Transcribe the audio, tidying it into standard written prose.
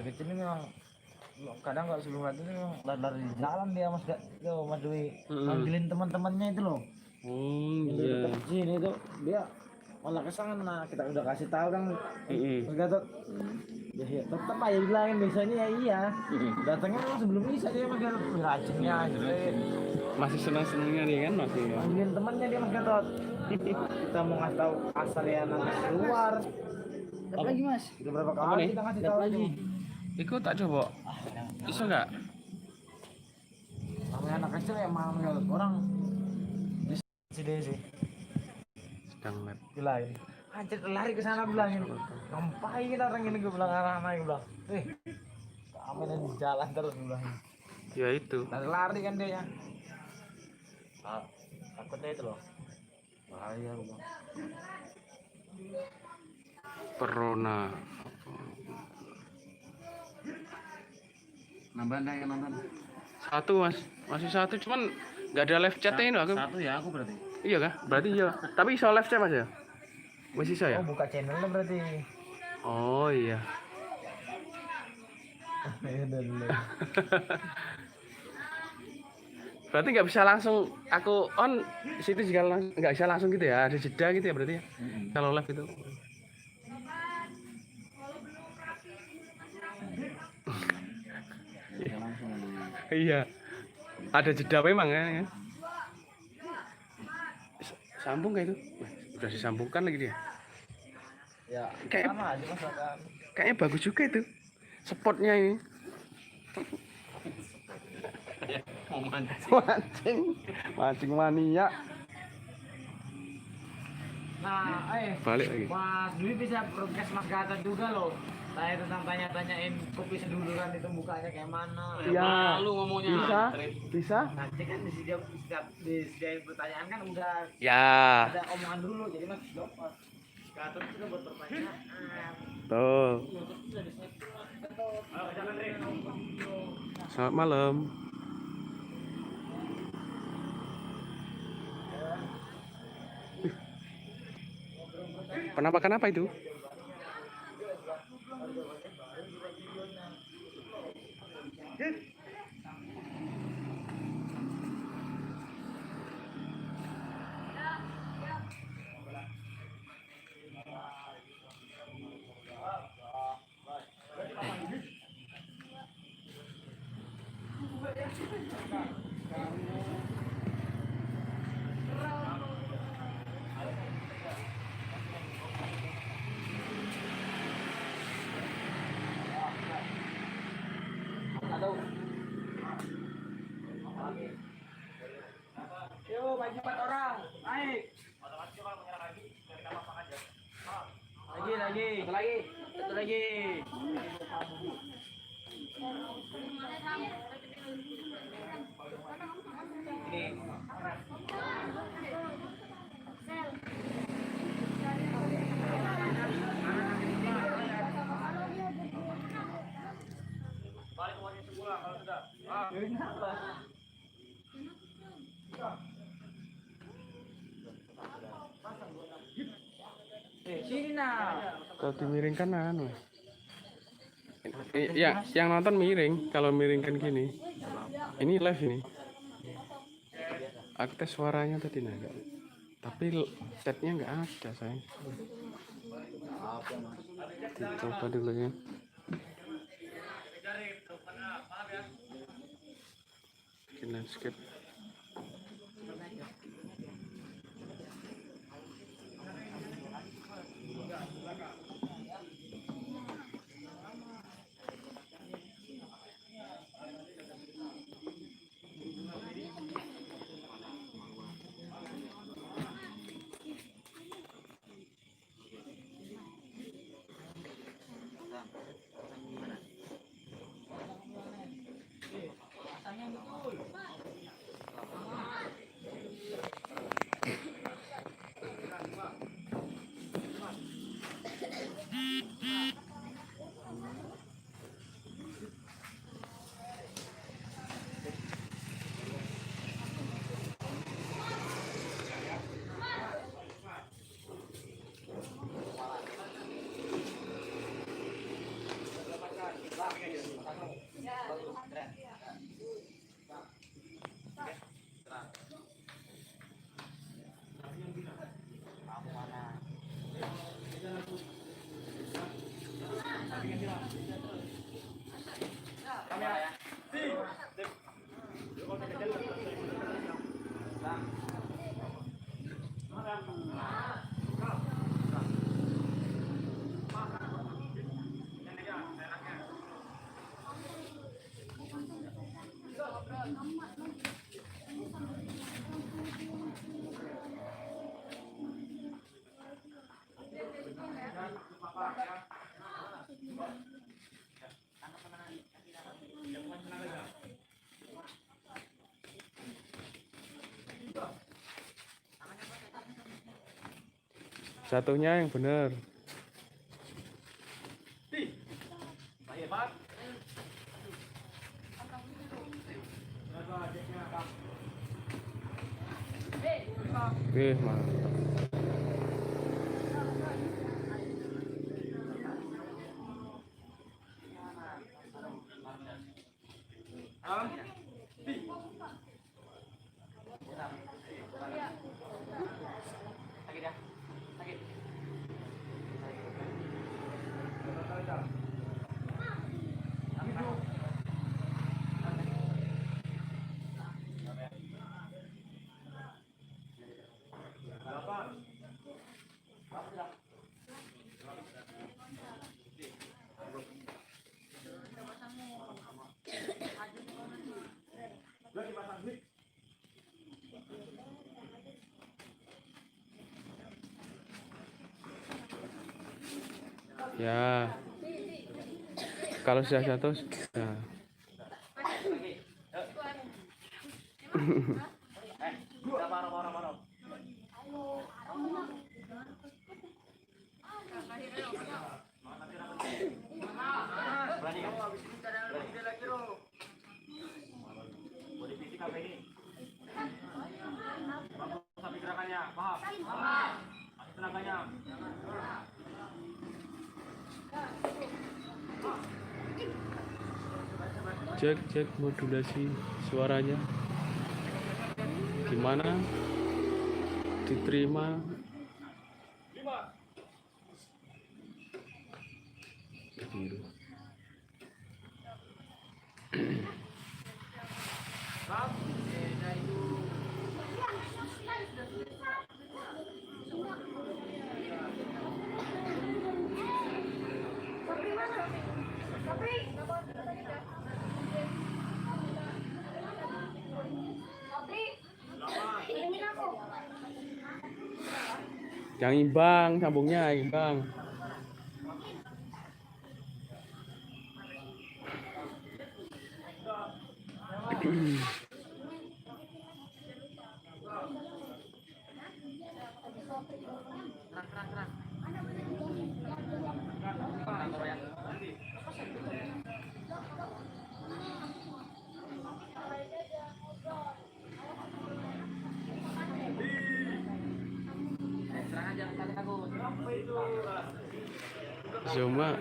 kecil ini memang kadang kalau sebelum latihan ini memang lari di jalan dia mas gak itu Mas Dwi manggilin teman-temannya itu loh. Iya. Kecil itu dia malah kesana kita udah kasih tahu kan Mas Gatot. Ya, tetap aja bilangin biasanya ya iya. Datangnya memang sebelum bisa dia Mas Gatot rajinnya gitu. Masih senang-senangnya dia kan masih ya. Manggilin temannya dia Mas Gatot. Kita mau ngasih tahu asal ya nanti keluar. Dapat lagi Mas. Udah berapa Apa kali nih? kita ngasih Dapat tahu lagi. Ikut tak coba. Bisa nggak? namanya anak kecil ya malam orang di sini sih Sedang lab. bilain anjir lari ke sana bilangin ngapain orang ini gue bilang anak-anak gue bilang keamanan di jalan terus gue bilang Ya itu. lari kan dia ya takutnya itu loh bahaya gue bilang Perona. Nambah enggak yang nonton? Satu mas, masih satu cuman nggak ada live chatnya ini aku. Satu ya aku berarti. Iya kah? Berarti iya. Tapi iso live chat mas ya? Masih iso ya? oh buka channelnya berarti Oh iya. ya udah dulu Berarti nggak bisa langsung aku on situ juga nggak bisa langsung gitu ya? Ada jeda gitu ya berarti ya? Kalau live itu. Iya. Ada jeda memang ya. Sambung kayak itu. Udah disambungkan lagi dia. ya Kayak- sama aja masakan Kayaknya bagus juga itu. Spotnya ini. Mancing mania. nah Balik lagi. Mas Dwi bisa broadcast Mas Gatot juga loh saya tentang tanya-tanyain kopi seduluran itu bukanya kayak mana Iya. Malu ngomongnya. Bisa. Bisa. nanti kan disediain pertanyaan kan udah Ya. ada omongan dulu jadi Mas jawab Mas Gatot juga buat pertanyaan Tuh. Selamat malam. Penampakan apa itu? Yo, bagi 4 orang, naik. Satu lagi. Ini. Balik uangnya sebulan kalau sudah. Sini nah. Kalau dimiringkan anu. Ya, yang nonton miring. Kalau miringkan gini. Ini live ini. Aku tes suaranya tadi enggak. Tapi setnya nggak ada sayang. Coba dulu ya. Bikin landscape. Jatuhnya yang bener. Oke, mantap. Ya, kalau sudah jatuh, ya. Cek modulasi suaranya gimana, diterima. Biru. Yang imbang, sambungnya imbang. Zuma.